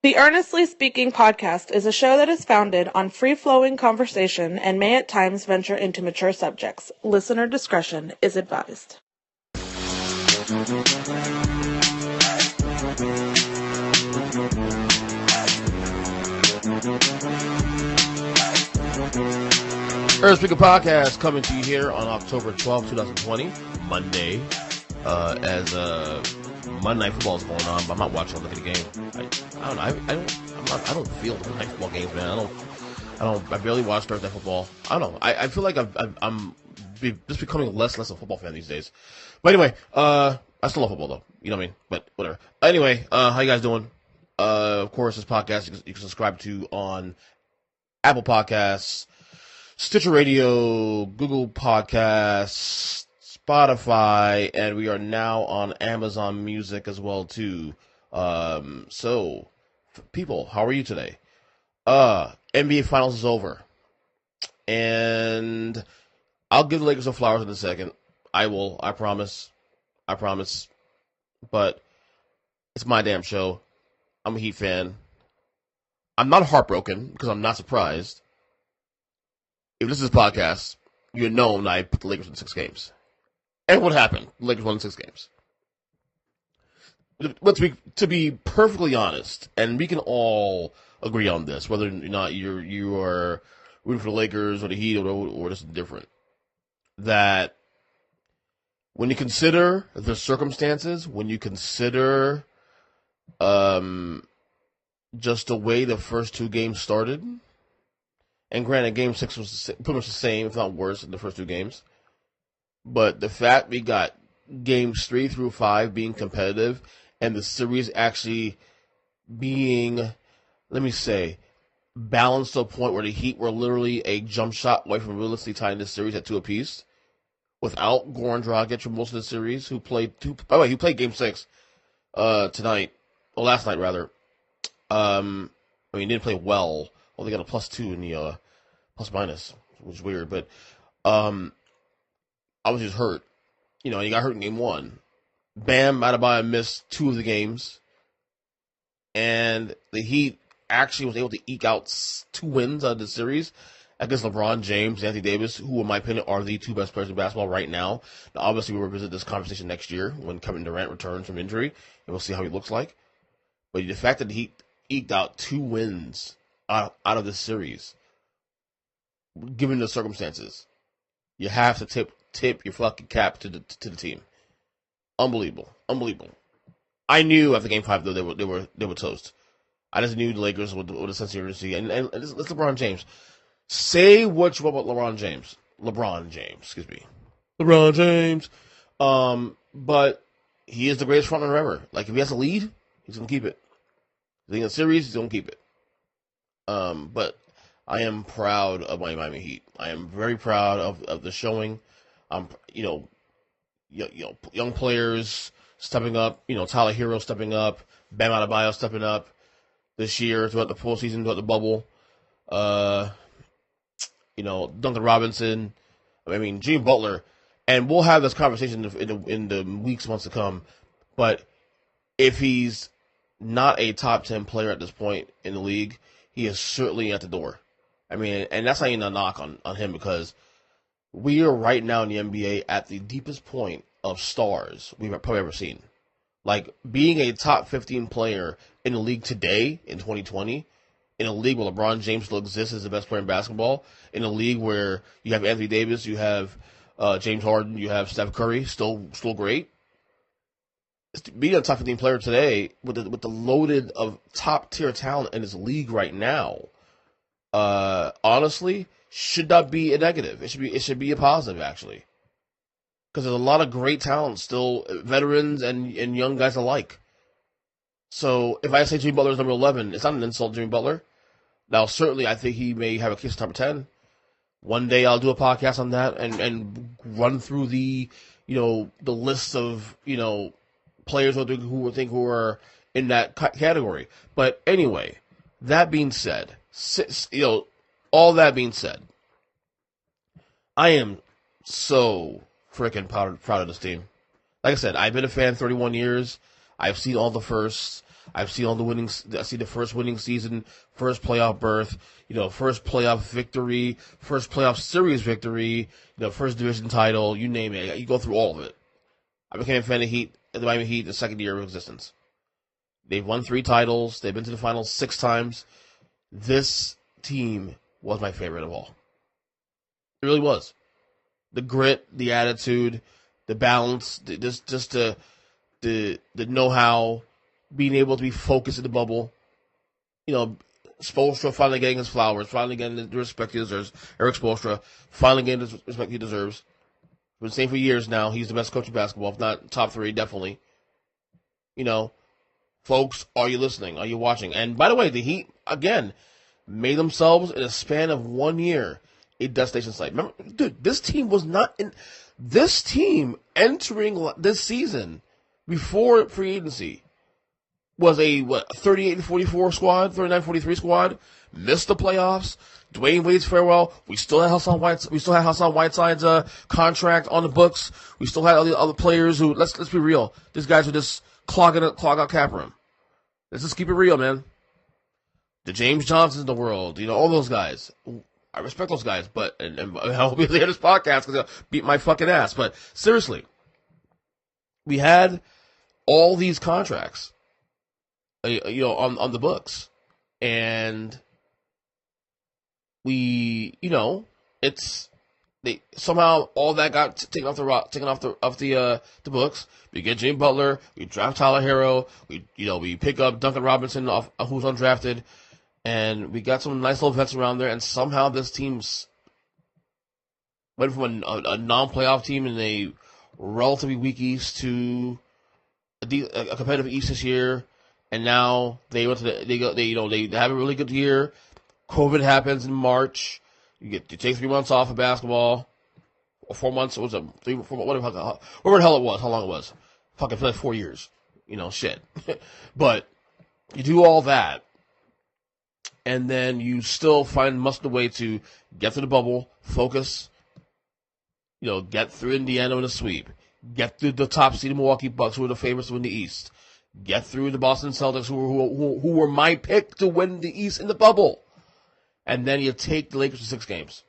The Earnestly Speaking podcast is a show that is founded on free-flowing conversation and may at times venture into mature subjects. Listener discretion is advised. Earnestly Speaking podcast coming to you here on October 12th, 2020, Monday. As Monday Night Football is going on, but I'm not watching. Look at the game. I don't feel the night football games, man. I barely watch Thursday football. I don't know. I feel like I'm just becoming less a football fan these days. But anyway, I still love football though. You know what I mean? But whatever. Anyway, how you guys doing? Of course, this podcast you can subscribe to on Apple Podcasts, Stitcher Radio, Google Podcasts, Spotify, and we are now on Amazon Music as well too. So people, how are you today? NBA Finals is over, and I'll give the Lakers some flowers in a second. I will. I promise. But it's my damn show. I'm a Heat fan. I'm not heartbroken because I'm not surprised. If this is a podcast, you know that I put the Lakers in 6 games. And what happened? The Lakers won 6 games. But to be perfectly honest, and we can all agree on this, whether or not you are rooting for the Lakers or the Heat or just different, that when you consider the circumstances, when you consider just the way the first 2 games started, and granted, Game 6 was pretty much the same, if not worse, in the first 2 games. But the fact we got Games 3 through 5 being competitive, and the series actually being, let me say, balanced to a point where the Heat were literally a jump shot away from realistically tying this series at 2 apiece, without Goran Dragic for most of the series, who played Game 6 tonight, or last night rather. He didn't play well. Well, they got a +2 in the plus minus, which is weird. But I was just hurt. He got hurt in Game 1. Bam Adebayo missed 2 of the games. And the Heat actually was able to eke out 2 wins out of the series against LeBron James and Anthony Davis, who, in my opinion, are the 2 best players in basketball right now. Now, obviously, we'll revisit this conversation next year when Kevin Durant returns from injury, and we'll see how he looks like. But the fact that the Heat eked out 2 wins out of this series, given the circumstances, you have to tip your fucking cap to the team. Unbelievable. I knew after Game 5 though they were toast. I just knew the Lakers with a sense of urgency, and it's LeBron James. Say what you want about LeBron James. But he is the greatest frontrunner ever. Like, if he has a lead, he's gonna keep it. If he's in a series, he's gonna keep it. But I am proud of my Miami Heat. I am very proud of the showing. Young players stepping up. Tyler Hero stepping up. Bam Adebayo stepping up this year throughout the postseason, throughout the bubble. Duncan Robinson. Jimmy Butler. And we'll have this conversation in the weeks, months to come. But if he's not a top 10 player at this point in the league, he is certainly at the door. And that's not even a knock on him, because we are right now in the NBA at the deepest point of stars we've probably ever seen. Like, being a top 15 player in the league today, in 2020, in a league where LeBron James still exists as the best player in basketball, in a league where you have Anthony Davis, you have James Harden, you have Steph Curry, still great. Being a top 15 player today with the loaded of top tier talent in this league right now, honestly, should not be a negative. It should be a positive, actually, because there's a lot of great talent still, veterans and young guys alike. So if I say Jimmy Butler is number 11, it's not an insult to Jimmy Butler. Now, certainly, I think he may have a case of top 10. One day I'll do a podcast on that and run through the list of players who are in that category. But anyway, that being said, all that being said, I am so freaking proud of this team. Like I said, I've been a fan 31 years. I've seen all the firsts. I've seen all the winnings. I see the first winning season, first playoff berth, first playoff victory, first playoff series victory, first division title, you name it. You go through all of it. I became a fan of the Miami Heat the second year of existence. They've won 3 titles. They've been to the finals 6 times. This team was my favorite of all. It really was. The grit, the attitude, the balance, just the know-how, being able to be focused in the bubble. Spoelstra finally getting his flowers, finally getting the respect he deserves. Eric Spoelstra finally getting the respect he deserves. Been saying for years now, he's the best coach in basketball, if not top 3, definitely. Folks, are you listening? Are you watching? And by the way, the Heat, again, made themselves in a span of 1 year a destination site. Remember, dude, this team was not in. This team entering this season before free agency was a 38-44 squad, 39-43 squad. Missed the playoffs. Dwayne Wade's farewell. We still had Hassan Whiteside's contract on the books. We still had all the other players who. Let's be real. These guys were just clog out cap room. Let's just keep it real, man. The James Johnsons of the world, all those guys. I respect those guys, but and I hope they hear this podcast because they'll beat my fucking ass. But seriously, we had all these contracts, on the books, and we, they somehow all that got taken off the books. We get Jimmy Butler, we draft Tyler Hero, we pick up Duncan Robinson off who's undrafted, and we got some nice little vets around there. And somehow this team's went from a non-playoff team in a relatively weak East to a competitive East this year. And now they have a really good year. COVID happens in March. You take 3 months off of basketball, or 4 months. It was 3, 4, whatever the hell it was, how long it was. Fucking for like 4 years, shit. But you do all that, and then you still find muster way to get through the bubble, focus. Get through Indiana in a sweep, get through the top seed Milwaukee Bucks, who are the favorites to win the East, get through the Boston Celtics, who were my pick to win the East in the bubble. And then you take the Lakers to 6 games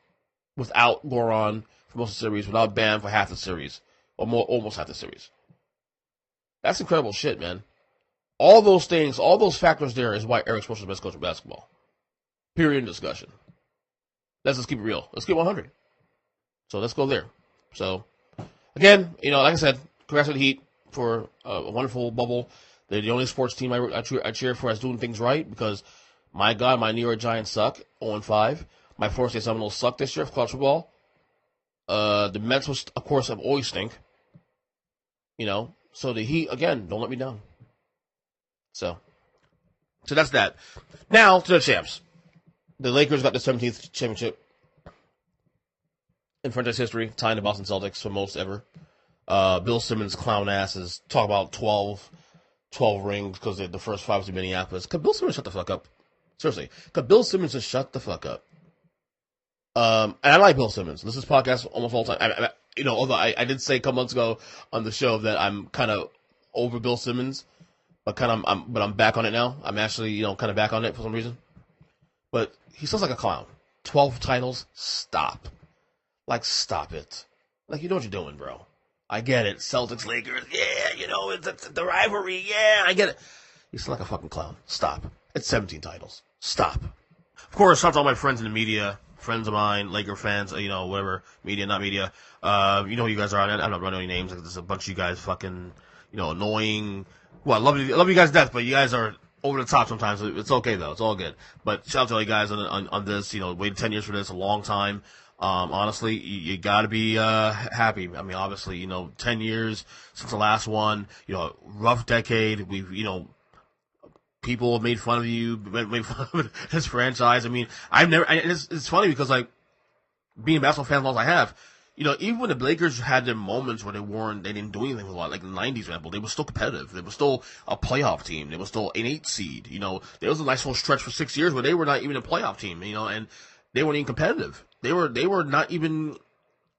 without Goran for most of the series, without Bam for half the series, or almost half the series. That's incredible shit, man. All those things, all those factors there is why Eric Spoelstra is the best coach in basketball. Period in discussion. Let's just keep it real. Let's get 100. So let's go there. So, again, like I said, congrats to the Heat for a wonderful bubble. They're the only sports team I cheer for as doing things right, because my God, my New York Giants suck, 0-5. My Florida State Seminoles suck this year for college football. The Mets, of course, have always stink. So the Heat, again, don't let me down. So that's that. Now to the champs. The Lakers got the 17th championship in franchise history, tying the Boston Celtics for most ever. Bill Simmons' clown asses talk about 12 rings because the first 5 was in Minneapolis. Could Bill Simmons shut the fuck up? Seriously. Could Bill Simmons just shut the fuck up? And I like Bill Simmons. This is podcast almost all the time. Although I did say a couple months ago on the show that I'm kind of over Bill Simmons, but I'm back on it now. I'm actually, kind of back on it for some reason. But he sounds like a clown. 12 titles? Stop. Stop it. You know what you're doing, bro. I get it. Celtics, Lakers, yeah, it's the rivalry, yeah, I get it. You sound like a fucking clown. Stop. It's 17 titles. Stop. Of course, shout out to all my friends in the media, friends of mine, Laker fans, whatever, media, not media. You know who you guys are. I'm not running any names. There's a bunch of you guys fucking, annoying. Well, I love you guys to death, but you guys are over the top sometimes. It's okay, though. It's all good. But shout out to all you guys on this. Waited 10 years for this, a long time. Honestly, you gotta be, happy. I mean, obviously, 10 years since the last one, rough decade. We've, people have made fun of you, made fun of this franchise. I mean, it's funny because, being a basketball fan as long as I have, even when the Lakers had their moments where they didn't do anything with a lot, like in the 90s, for example, they were still competitive. They were still a playoff team. They were still an 8 seed. There was a nice little stretch for 6 years where they were not even a playoff team, and they weren't even competitive. They were not even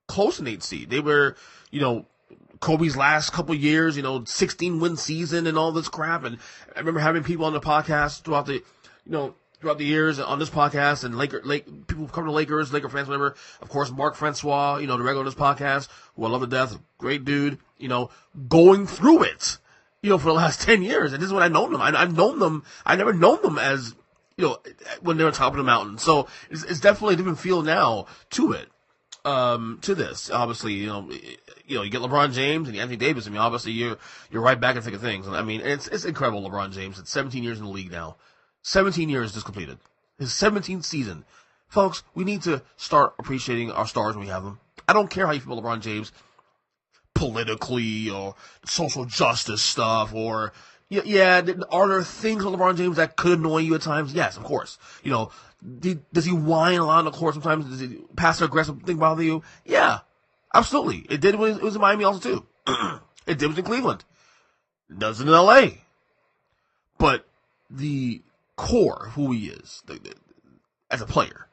close to an 8 seed. They were, Kobe's last couple years, 16-win season and all this crap. And I remember having people on the podcast throughout the years on this podcast, and people who come to Lakers, Laker fans, whatever. Of course, Mark Francois, the regular on this podcast, who I love to death, great dude, going through it, for the last 10 years. And this is when I known them. I've known them. I never known them as, when they were on top of the mountain. So it's definitely a different feel now to it, to this. Obviously, you get LeBron James and Anthony Davis. I mean, obviously you're right back in the thick of things. And I mean, it's incredible. LeBron James, it's 17 years in the league now. 17 years just completed. His 17th season. Folks, we need to start appreciating our stars when we have them. I don't care how you feel about LeBron James politically or social justice stuff or, are there things with LeBron James that could annoy you at times? Yes, of course. Does he whine a lot on the court sometimes? Does he passive aggressive thing bother you? Yeah, absolutely. It did when it was in Miami also too. It did in Cleveland. It does in LA. But the core of who he is as a player.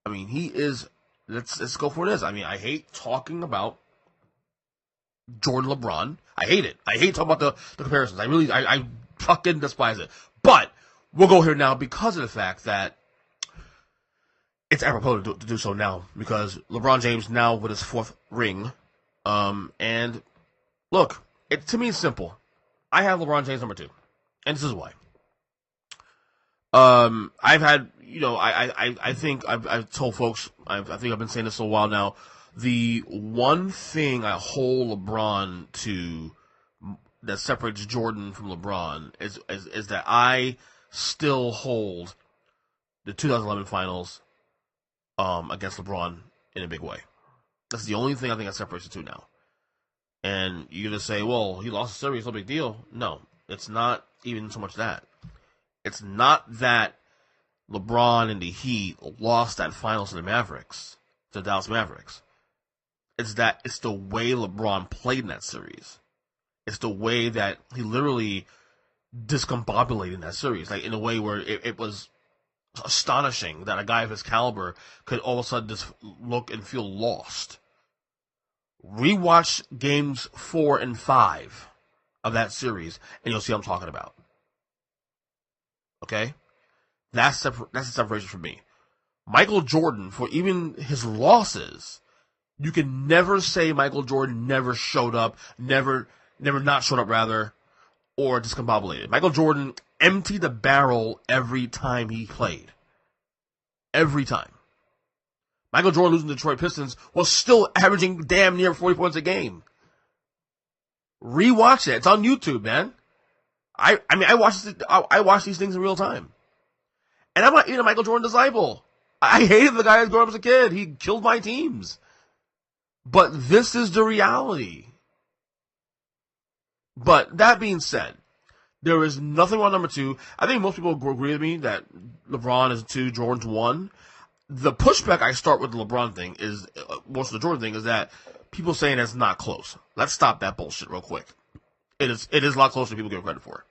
I mean, he is. Let's go for this. I mean, I hate talking about Jordan LeBron. I hate it. I hate talking about the comparisons. I fucking despise it. But we'll go here now because of the fact that it's apropos to do so now, because LeBron James now with his 4th ring. And look, to me it's simple. I have LeBron James number 2, and this is why. I've had, I think I've told folks, I think I've been saying this for a while now, the one thing I hold LeBron to that separates Jordan from LeBron is that I still hold the 2011 finals, against LeBron in a big way. That's the only thing I think that separates the two now. And you're going to say, well, he lost the series, no big deal. No, it's not even so much that. It's not that LeBron and the Heat lost that finals to the Mavericks, to the Dallas Mavericks. It's the way LeBron played in that series. It's the way that he literally discombobulated in that series, like in a way where it was astonishing that a guy of his caliber could all of a sudden just look and feel lost. Rewatch games 4 and 5 of that series, and you'll see what I'm talking about. Okay? That's the separation for me. Michael Jordan, for even his losses, you can never say Michael Jordan never showed up, never not showed up rather, or discombobulated. Michael Jordan emptied the barrel every time he played. Every time. Michael Jordan losing to the Detroit Pistons was still averaging damn near 40 points a game. Rewatch it. It's on YouTube, man. I watch these things in real time. And I'm not even a Michael Jordan disciple. I hated the guy who grew up as a kid. He killed my teams. But this is the reality. But that being said, there is nothing wrong with number 2. I think most people agree with me that LeBron is 2, Jordan's 1. The pushback I start with the LeBron thing is, most of the Jordan thing, is that people saying it's not close. Let's stop that bullshit real quick. It is a lot closer than people give credit for.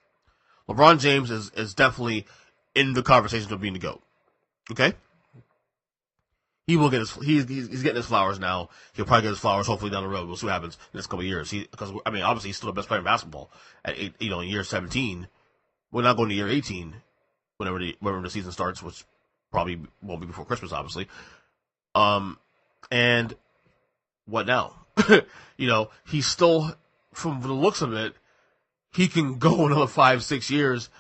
LeBron James is definitely in the conversation of being the GOAT. Okay? He will get he's getting his flowers now. He'll probably get his flowers hopefully down the road. We'll see what happens in the next couple of years. Because obviously he's still the best player in basketball at in year 17. We're not going to year 18 whenever the season starts, which probably won't be before Christmas, obviously. And what now? He's still, from the looks of it, he can go another 5-6 years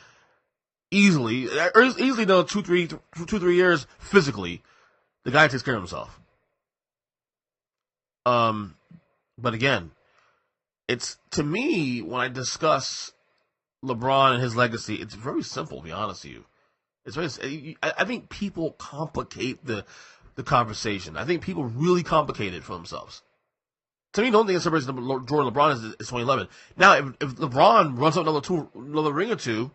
easily, or easily another 2-3 years physically. The guy takes care of himself. But again, it's, to me, when I discuss LeBron and his legacy, it's very simple, to be honest with you. It's very, I think people complicate the conversation. I think people really complicate it for themselves. To me, the only thing that separates Jordan and LeBron is 2011. Now, if LeBron runs up another ring or two,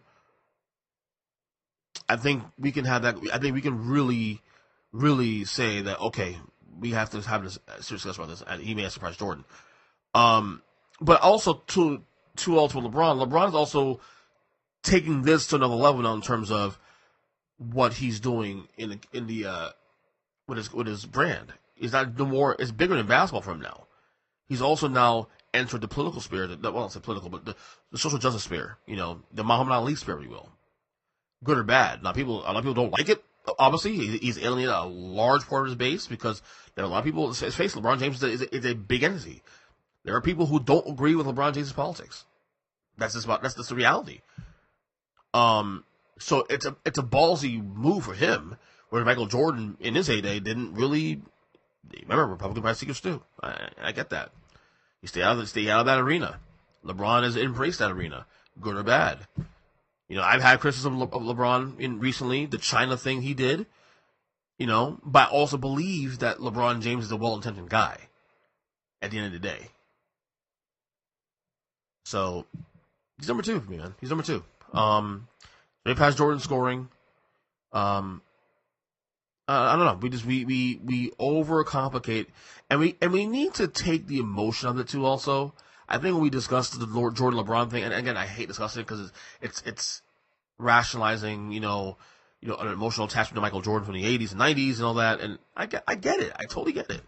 I think we can have that. I think we can really say that, okay, we have to have this serious discussion about this, and he may have surprised Jordan. But also to also LeBron's also taking this to another level now in terms of what he's doing in the with his brand. It's not no more. It's bigger than basketball for him now. He's also now entered the political sphere. Well, not say political, but the social justice sphere. The Muhammad Ali sphere, if you will. Good or bad. Now, a lot of people don't like it. Obviously, he's alienated a large part of his base because there are a lot of people. Let's face it, LeBron James is a big entity. There are people who don't agree with LeBron James' politics. That's just the reality. So it's a ballsy move for him, where Michael Jordan in his heyday didn't really. Remember, Republican Party secrets too. I get that. You stay out of that arena. LeBron has embraced that arena, good or bad. I've had criticism of LeBron in recently, the China thing he did, but I also believe that LeBron James is a well-intentioned guy at the end of the day. So, he's number 2 for me, man. He's number 2. They passed Jordan scoring. I don't know. We overcomplicate, and we need to take the emotion of it too. Also, I think when we discussed the Jordan LeBron thing, and again, I hate discussing it because it's rationalizing, an emotional attachment to Michael Jordan from the 80s and 90s and all that, and I get it. I totally get it.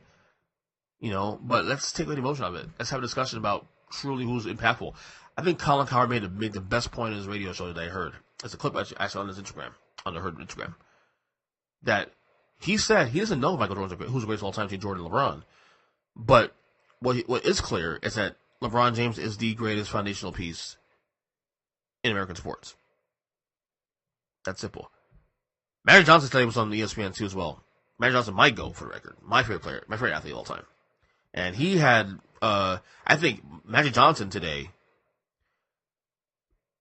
But let's take away the emotion of it. Let's have a discussion about truly who's impactful. I think Colin Cowherd made the best point in his radio show that I heard. It's a clip I saw on his Instagram, on the Herd Instagram, that he said he doesn't know if Michael Jordan's who's the greatest of all time between Jordan and LeBron. But what is clear is that LeBron James is the greatest foundational piece in American sports. That's simple. Magic Johnson today was on ESPN too as well. Magic Johnson might go for the record. My favorite player, my favorite athlete of all time. And he had, I think Magic Johnson today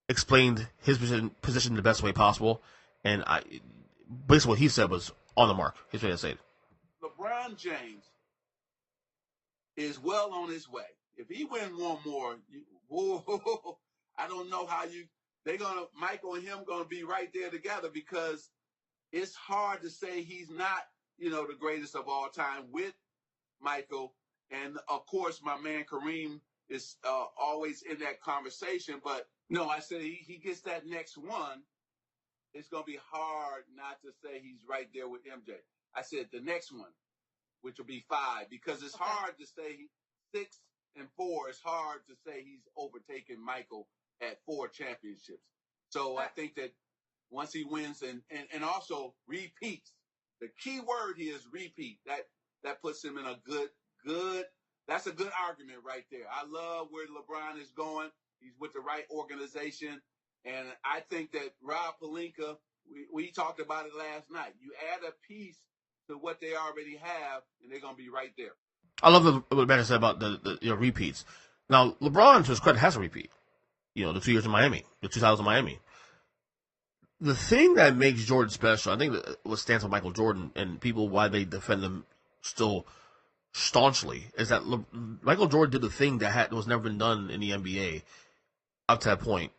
explained his position the best way possible. And basically what he said was on the mark. Here's what I said. LeBron James is well on his way. If he win one more, I don't know how Michael and him gonna be right there together, because it's hard to say he's not, the greatest of all time with Michael. And of course, my man Kareem is always in that conversation. But no, I said he gets that next one. It's going to be hard not to say he's right there with MJ. I said the next one, which will be 5, because it's hard to say 6 and 4. It's hard to say he's overtaken Michael at 4 championships. So I think that once he wins and also repeats, the key word here is repeat. That puts him in a good, that's a good argument right there. I love where LeBron is going. He's with the right organization. And I think that Rob Pelinka, we talked about it last night. You add a piece to what they already have, and they're going to be right there. I love what Ben said about the repeats. Now, LeBron, to his credit, has a repeat. The 2 years in Miami, the 2000 Miami. The thing that makes Jordan special, I think what stands for Michael Jordan and people why they defend him still staunchly, is that Michael Jordan did the thing that was never been done in the NBA up to that point,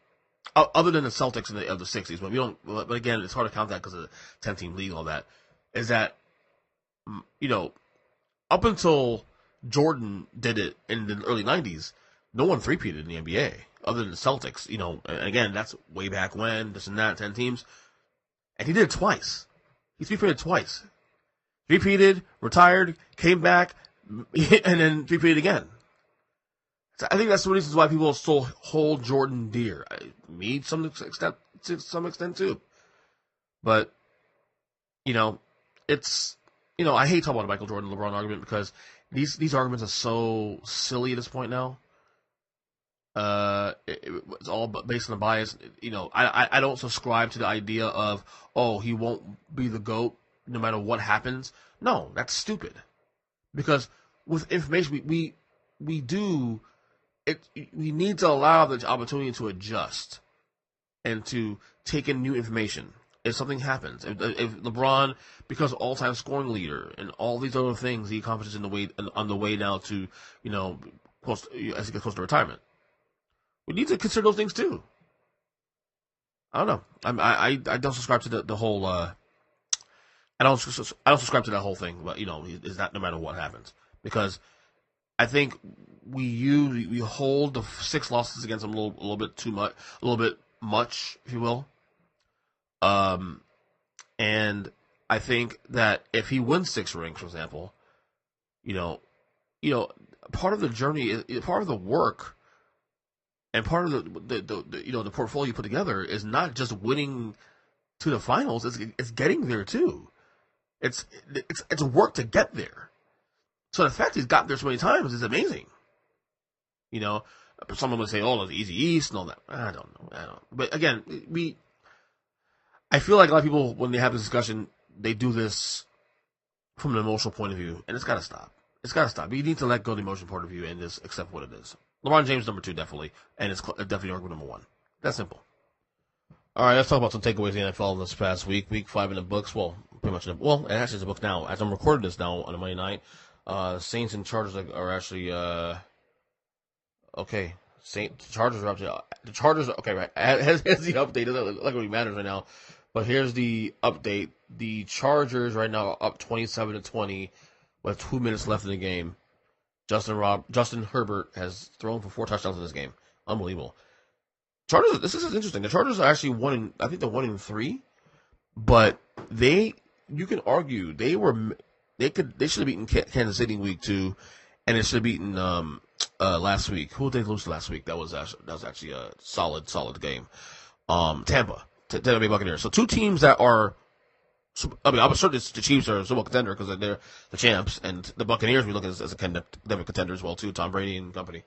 other than the Celtics of the 60s. But again, it's hard to count that because of the 10-team league and all that. Is that up until Jordan did it in the early 90s, no one three-peated in the NBA other than the Celtics. And again, that's way back when, this and that, 10 teams. And he did it twice. He three-peated twice. Three-peated, retired, came back, and then three-peated again. So I think that's the reasons why people still hold Jordan dear. Me, to some extent too. But, it's, I hate talking about the Michael Jordan LeBron argument because these arguments are so silly at this point now. It's all based on the bias. I don't subscribe to the idea of, he won't be the GOAT no matter what happens. No, that's stupid. Because with information, we do it. We need to allow the opportunity to adjust and to take in new information. If something happens, if LeBron becomes all-time scoring leader and all these other things he accomplishes on the way now to, as he gets close to retirement, we need to consider those things too. I don't know. I don't subscribe to the whole. I don't subscribe to that whole thing. But is that no matter what happens, because I think we hold the 6 losses against him a little bit too much, a little bit much, if you will. And I think that if he wins 6 rings, for example, part of the journey, part of the work, and part of the portfolio you put together is not just winning to the finals. It's getting there too. It's work to get there. So the fact he's got there so many times is amazing. You know, someone would say, "Oh, the Easy East and all that." I don't know. But again, I feel like a lot of people, when they have this discussion, they do this from an emotional point of view, and it's got to stop. It's got to stop. You need to let go of the emotional point of view and just accept what it is. LeBron James number 2 definitely, and it's definitely argument number 1. That's simple. All right, let's talk about some takeaways in the NFL this past week. Week 5 in the books. Well, pretty much it actually is a book now. As I'm recording this now on a Monday night, Saints and Chargers are actually okay. Chargers are up to the Chargers. Okay, right. Here's the update. It doesn't look like it really matters right now, but here's the update. The Chargers right now are up 27-20 with 2 minutes left in the game. Justin Herbert has thrown for 4 touchdowns in this game. Unbelievable. Chargers. This is interesting. The Chargers are actually I think they're 1-3, but you can argue they should have beaten Kansas City in week 2, and they should have beaten last week. Who did they lose to last week? That was actually a solid game. Tampa Bay Buccaneers. So 2 teams that are. I mean, I'm sure the Chiefs are a Super Bowl contender because they're the champs, and the Buccaneers we look at as a contender as well too. Tom Brady and company.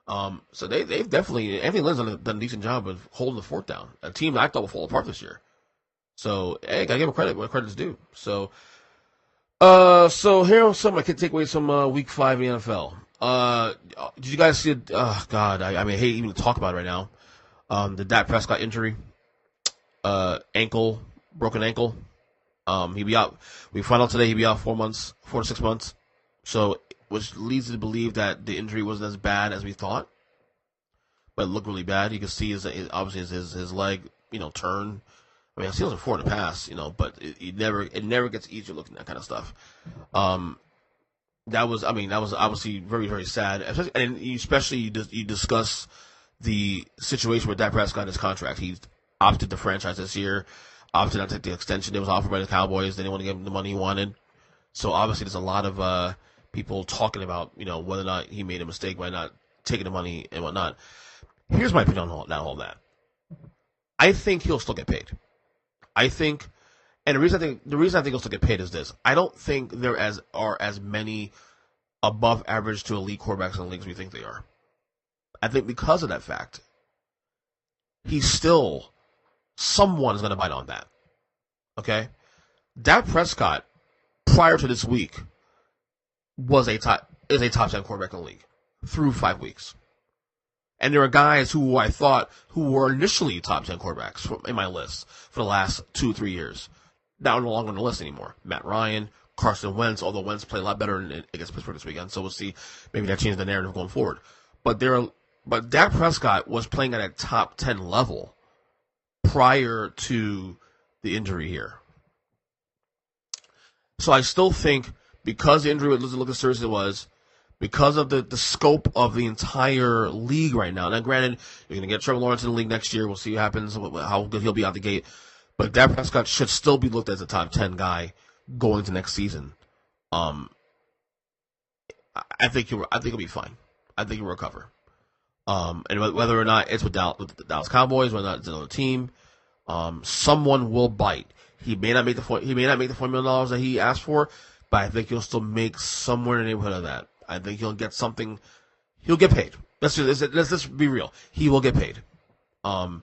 So they've definitely Anthony Lynn's done a decent job of holding the fort down. A team that I thought would fall apart this year. So hey, gotta give him credit where credit's due. So here are some I could take away some week 5 in the NFL. Did you guys see it? Oh God, I mean, I hate even to talk about it right now. The Dak Prescott injury, broken ankle. He'll be out. We found out today he'll be out 4 to 6 months. So, which leads to believe that the injury wasn't as bad as we thought, but it looked really bad. You can see obviously his leg, turn. I mean, I've seen it before in the past, but it never gets easier looking at that kind of stuff. That was obviously very, very sad, especially you discuss the situation with Dak Prescott and his contract. He opted to franchise this year. Opted not to take the extension that was offered by the Cowboys. They didn't want to give him the money he wanted. So obviously there's a lot of people talking about, whether or not he made a mistake by not taking the money and whatnot. Here's my opinion on all that. I think he'll still get paid. And the reason I think he'll still get paid is this. I don't think there are as many above average to elite quarterbacks in the league as we think they are. I think because of that fact, someone is going to bite on that. Okay? Dak Prescott, prior to this week, is a top 10 quarterback in the league through 5 weeks. And there are guys who I thought who were initially top 10 quarterbacks in my list for the last 2-3 years. Now no longer on the list anymore. Matt Ryan, Carson Wentz, although Wentz played a lot better against Pittsburgh this weekend, so we'll see. Maybe that changes the narrative going forward. But Dak Prescott was playing at a top 10 level prior to the injury here. So I still think because the injury doesn't look as serious as it was, because of the scope of the entire league right now. Now, granted, you're going to get Trevor Lawrence in the league next year. We'll see what happens, how good he'll be out the gate. But Dak Prescott should still be looked at as a top 10 guy going to next season. I think he'll be fine. I think he'll recover. And whether or not it's with the Dallas Cowboys, whether or not it's another team, someone will bite. He may not make the $4 million that he asked for, but I think he'll still make somewhere in the neighborhood of that. I think he'll get something. He'll get paid. Let's just be real. He will get paid. And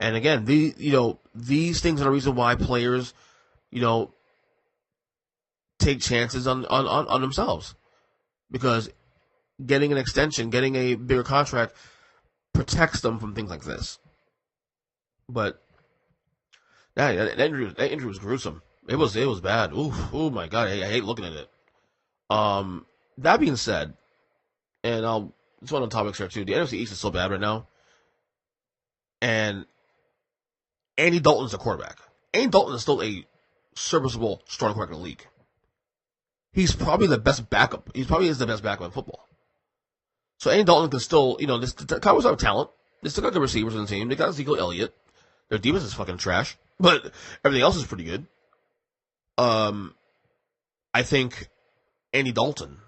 again, these things are the reason why players, take chances on themselves, because getting an extension, getting a bigger contract, protects them from things like this. But that injury was gruesome. It was bad. Oh my God, I hate looking at it. That being said, and it's one of the topics here too. The NFC East is so bad right now, and Andy Dalton's a quarterback. Andy Dalton is still a serviceable starting quarterback in the league. He's probably the best backup. He probably is the best backup in football. So Andy Dalton can still, the Cowboys have talent. They still got good receivers on the team. They got Ezekiel Elliott. Their defense is fucking trash, but everything else is pretty good. I think Andy Dalton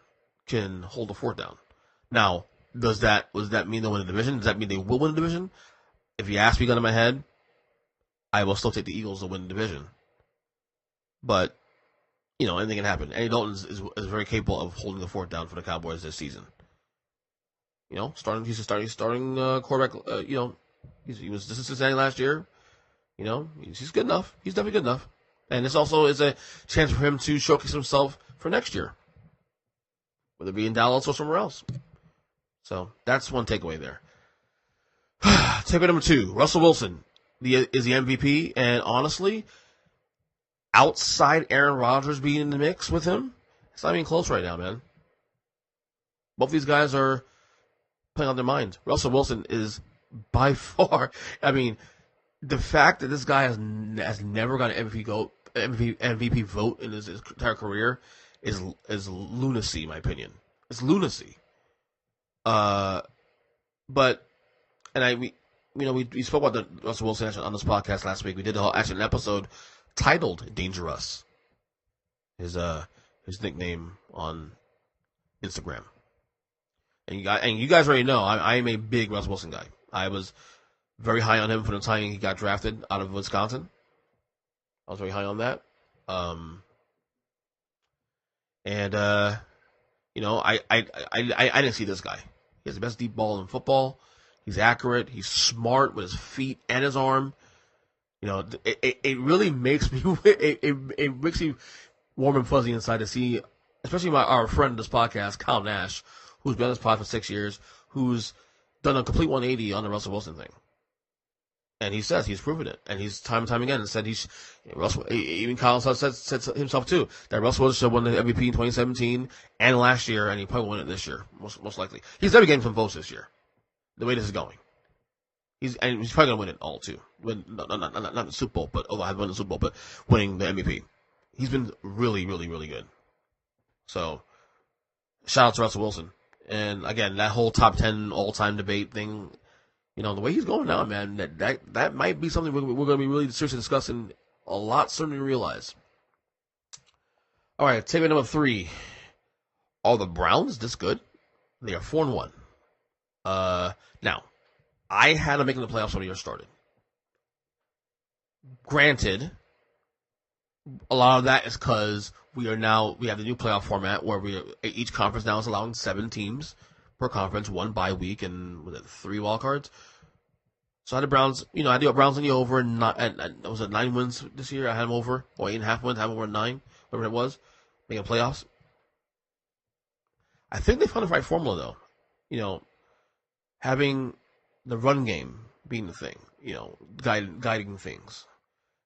can hold the fort down. Now, does that mean they'll win the division? Does that mean they will win the division? If you ask me, gun in my head, I will still take the Eagles to win the division. But, anything can happen. Andy Dalton is very capable of holding the fort down for the Cowboys this season. He's a starting quarterback. He was this Cincinnati last year. He's good enough. He's definitely good enough. And this also is a chance for him to showcase himself for next year, whether it be in Dallas or somewhere else. So that's one takeaway there. Takeaway number 2, Russell Wilson is the MVP, and honestly, outside Aaron Rodgers being in the mix with him, it's not even close right now, man. Both these guys are playing on their minds. Russell Wilson is by far, the fact that this guy has never got an MVP vote in his entire career is lunacy, in my opinion. It's lunacy. We spoke about the Russell Wilson on this podcast last week. We did an episode titled "Dangerous." His nickname on Instagram. And you guys already know I am a big Russell Wilson guy. I was very high on him from the time he got drafted out of Wisconsin. I was very high on that. I didn't see this guy. He has the best deep ball in football. He's accurate. He's smart with his feet and his arm. It really makes me it makes me warm and fuzzy inside to see, especially our friend of this podcast, Kyle Nash, who's been on this pod for 6 years, who's done a complete 180 on the Russell Wilson thing. And he says he's proven it, and he's time and time again said even Kyle said himself too that Russell Wilson should have won the MVP in 2017 and last year, and he probably won it this year, most likely. He's never getting some votes this year. The way this is going, he's probably gonna win it all too. Not the Super Bowl, but although I haven't won the Super Bowl, but winning the MVP. He's been really, really, really good. So, shout out to Russell Wilson. And again, that whole top 10 all-time debate thing. The way he's going now, man, that might be something we're going to be really seriously discussing a lot sooner than we realize. All right, takeaway number 3. Are the Browns this good? They are 4-1. Now, I had them making the playoffs when the year started. Granted, a lot of that is because we have the new playoff format where each conference now is allowing 7 teams per conference, 1 bye week, and 3 wild cards. So I had the Browns, I had the Browns in the over, and was it 9 wins this year? I had them over, or 8.5 wins, I had them over 9, whatever it was, making playoffs. I think they found the right formula, though. Having the run game being the thing, guiding things,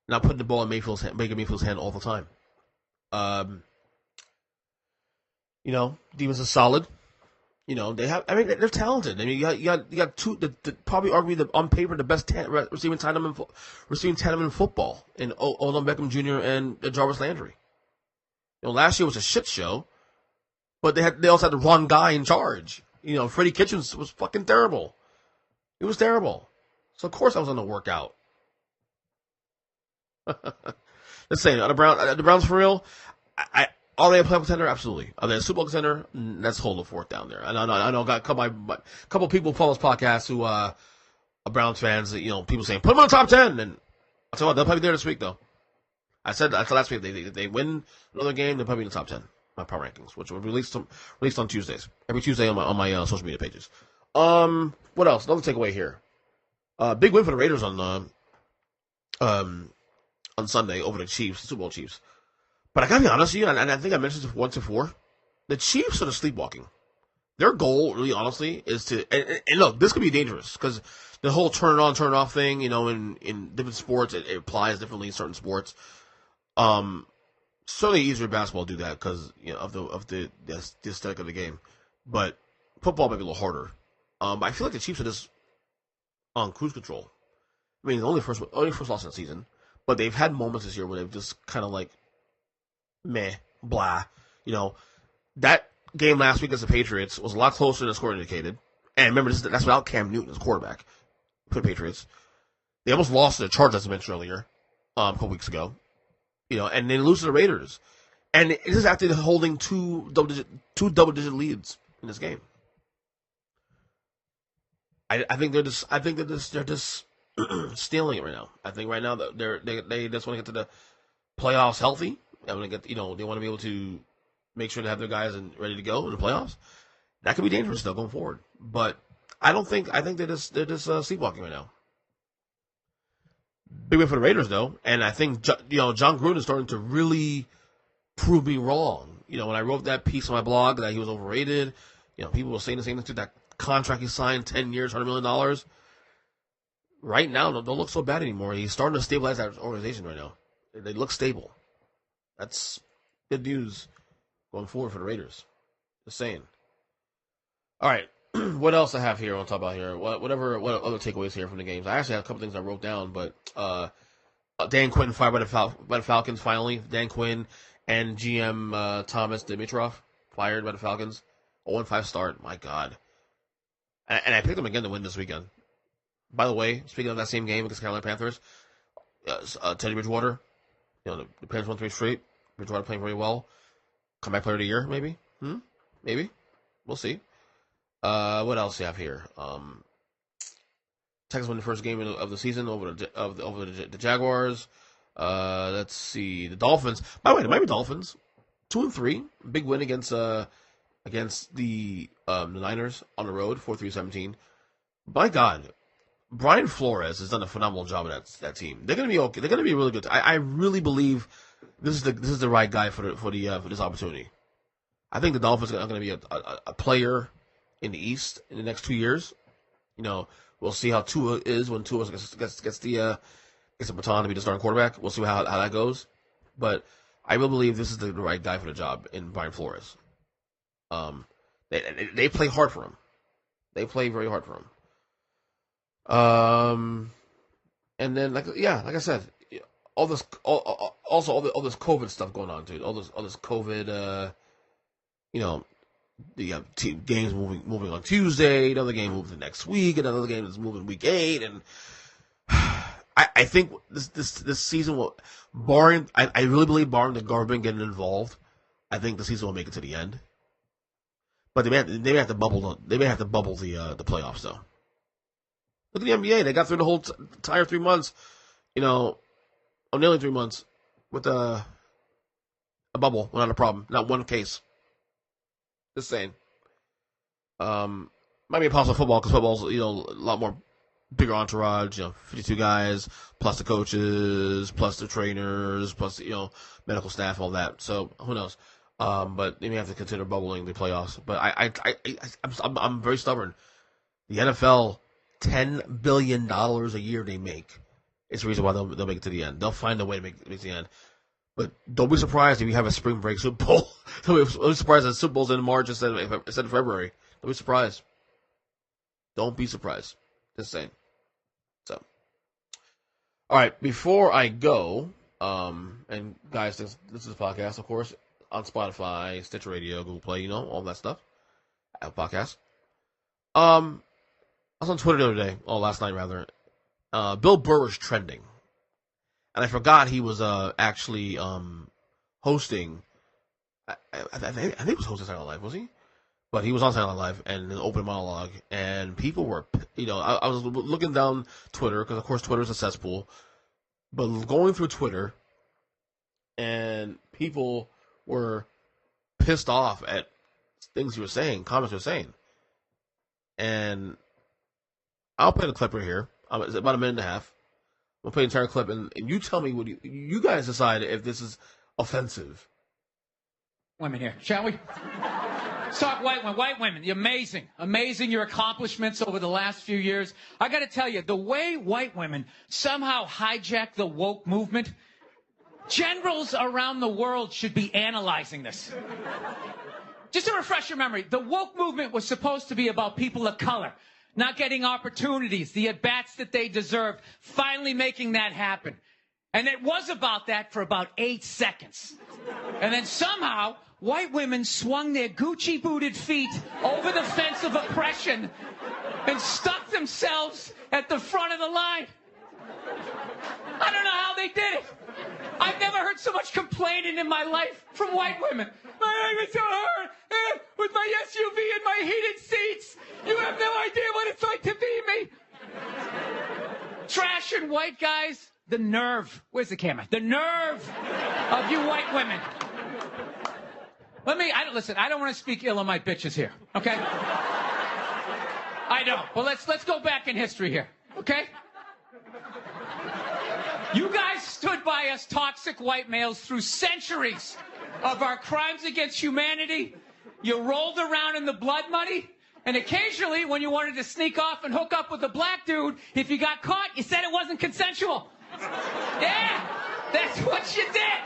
not putting the ball in Baker Mayfield's hand all the time. Defense is solid. They're talented. You got two, probably arguably on paper the best receiving tandem in football in Odell Beckham Jr. and Jarvis Landry. Last year was a shit show, but they also had the wrong guy in charge. Freddie Kitchens was fucking terrible. It was terrible. So of course I was going to work out. Let's say the Browns for real. Are they a playoff contender? Absolutely. Are they a Super Bowl contender? Let's hold the fort down there. I know. Got a couple people follow this podcast who are Browns fans. People saying put them on the top 10, and I'll tell you what, they'll probably be there this week though. I said last week they win another game, they'll probably be in the top 10. My power rankings, which will be released on Tuesdays. Every Tuesday on my social media pages. What else? Another takeaway here. Big win for the Raiders on Sunday over the Chiefs, the Super Bowl Chiefs. But I gotta be honest with you, and I think I mentioned this once before, the Chiefs are the sleepwalking. Their goal, really honestly, is to and look, this could be dangerous because the whole turn it on, turn it off thing, in different sports, it applies differently in certain sports. Certainly easier in basketball to do that because of the aesthetic of the game, but football might be a little harder. I feel like the Chiefs are just on cruise control. Only first loss in the season, but they've had moments this year where they've just kind of like meh, blah. That game last week against the Patriots was a lot closer than the score indicated. And remember, that's without Cam Newton as quarterback for the Patriots. They almost lost to the Chargers, as I mentioned earlier, a couple weeks ago. And they lose to the Raiders. And it is after holding two double-digit leads in this game. I think they're just stealing it right now. I think right now that they just want to get to the playoffs healthy. They want to get, they want to be able to make sure to have their guys ready to go in the playoffs. That could be dangerous though going forward. But I think they're just sleepwalking right now. Big win for the Raiders though, and I think John Gruden is starting to really prove me wrong. When I wrote that piece on my blog that he was overrated, people were saying the same thing too. That contract he signed, 10 years, $100 million. Right now, don't look so bad anymore. He's starting to stabilize that organization right now. They look stable. That's good news going forward for the Raiders. Just saying. All right, what else I have here I want to talk about here? What other takeaways here from the games? I actually have a couple things I wrote down, but Dan Quinn fired by the Falcons finally. Dan Quinn and GM Thomas Dimitroff fired by the Falcons. 0-5 start. My God. And I picked them again to win this weekend. By the way, speaking of that same game against Carolina Panthers, Teddy Bridgewater, the Panthers won 3 straight. Bridgewater playing very well. Comeback player of the year, maybe? Maybe. We'll see. What else do you have here? Texans won the first game of the season over the Jaguars. Let's see. The Dolphins. By the way, the Miami Dolphins, 2-3. Big win against the Niners on the road, 4-3-17. My God, Brian Flores has done a phenomenal job of that team. They're going to be okay. They're going to be really good. I really believe this is the right guy for this opportunity. I think the Dolphins are going to be a player in the East in the next 2 years. We'll see how Tua is when Tua gets the baton to be the starting quarterback. We'll see how that goes. But I will believe this is the right guy for the job in Brian Flores. They play hard for him. They play very hard for him. And then like I said, all this COVID stuff going on, dude. All this COVID. The games moving on Tuesday. Another game moving next week. Another game is moving week 8. And I think this season will, barring I really believe barring the government getting involved, I think the season will make it to the end. But they may have to bubble. They may have to bubble the playoffs though. Look at the NBA. They got through the whole entire 3 months. Nearly 3 months with a bubble without a problem. Not one case. Just saying. Might be a possible football because football's a lot more bigger entourage. 52 guys plus the coaches plus the trainers plus medical staff, all that. So who knows? But they may have to consider bubbling the playoffs. But I'm very stubborn. The NFL, $10 billion a year they make. It's the reason why they'll make it to the end. They'll find a way to make it to the end. But don't be surprised if you have a spring break Super Bowl. Don't be surprised that Super Bowl's in March instead of February. Don't be surprised. Don't be surprised. Just saying. So, all right. Before I go, and guys, this is a podcast, of course, on Spotify, Stitcher Radio, Google Play, all that stuff. Apple Podcast. I was on Twitter the other day, last night rather. Bill Burr was trending. And I forgot he was actually hosting. I think he was hosting Saturday Night Live, was he? But he was on Saturday Night Live and an open monologue, and people were, I was looking down Twitter because of course Twitter is a cesspool, but going through Twitter, and people were pissed off at things he was saying, comments he was saying, and I'll play the clip right here. It's about a minute and a half. We'll play the entire clip, and you tell me what you guys decide if this is offensive. Women here, shall we? Let's talk white women. You're amazing. Amazing your accomplishments over the last few years. I got to tell you, the way white women somehow hijack the woke movement, generals around the world should be analyzing this. Just to refresh your memory, the woke movement was supposed to be about people of color not getting opportunities, the at-bats that they deserved, finally making that happen. And it was about that for about 8 seconds. And then somehow, white women swung their Gucci-booted feet over the fence of oppression and stuck themselves at the front of the line. I don't know how they did it. I've never heard so much complaining in my life from white women. My life is so hard with my SUV and my heated seats. You have no idea what it's like to be me. Trash and white guys, the nerve. Where's the camera? The nerve of you white women. Listen, I don't want to speak ill of my bitches here, okay? I don't. Well, let's go back in history here, okay? You guys stood by us toxic white males through centuries of our crimes against humanity. You rolled around in the blood money, and occasionally, when you wanted to sneak off and hook up with a black dude, if you got caught, you said it wasn't consensual. Yeah, that's what you did.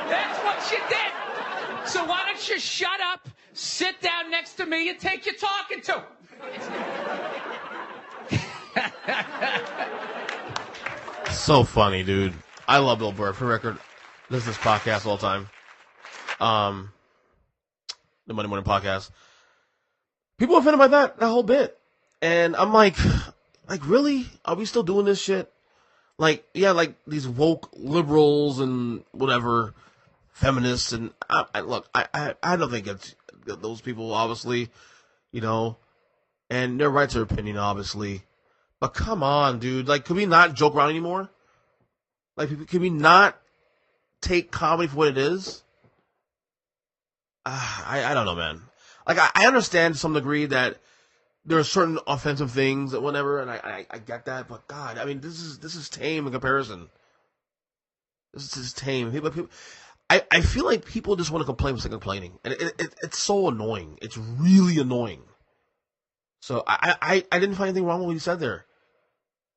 That's what you did. So why don't you shut up, sit down next to me, and take your talking to? So funny, dude. I love Bill Burr. For the record, this is podcast all the time. The Monday Morning Podcast. People are offended by that whole bit. And I'm like, really? Are we still doing this shit? Like, yeah, like these woke liberals and whatever, feminists, and I don't think it's those people, obviously, you know, and their right to their opinion, obviously. But come on, dude. Like, could we not joke around anymore? Like, could we not take comedy for what it is? I don't know, man. Like, I understand to some degree that there are certain offensive things and whatever, and I get that. But God, I mean, this is tame in comparison. This is tame. I feel like people just want to complain without complaining, and it's so annoying. It's really annoying. So I didn't find anything wrong with what he said there.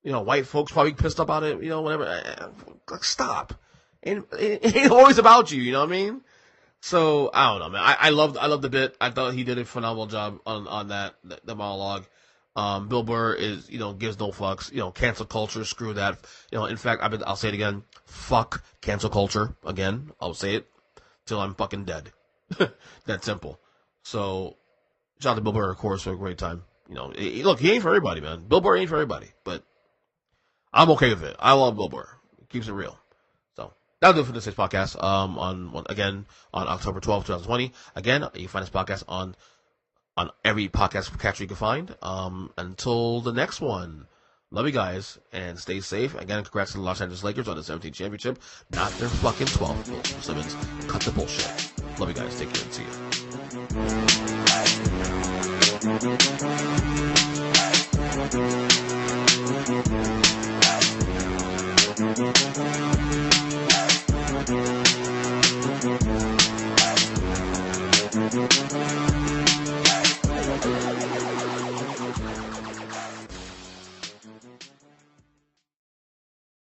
You know, white folks probably pissed about it. You know, whatever. Like, stop. It ain't always about you. You know what I mean? So I don't know, man. I loved the bit. I thought he did a phenomenal job on that monologue. Bill Burr is, you know, gives no fucks. You know, cancel culture, screw that. You know, in fact, I'll say it again. Fuck cancel culture. Again, I'll say it till I'm fucking dead. That simple. So, shout out to Bill Burr, of course, for a great time. You know, look, he ain't for everybody, man. Bill Burr ain't for everybody, but I'm okay with it. I love Bill Burr. He keeps it real. So, that'll do it for this podcast. On October 12th, 2020. Again, you can find this podcast on every podcast catcher you can find. Until the next one. Love you guys, and stay safe. Again, congrats to the Los Angeles Lakers on the 17th championship. Not their fucking 12th. Bill Simmons, cut the bullshit. Love you guys. Take care and see you.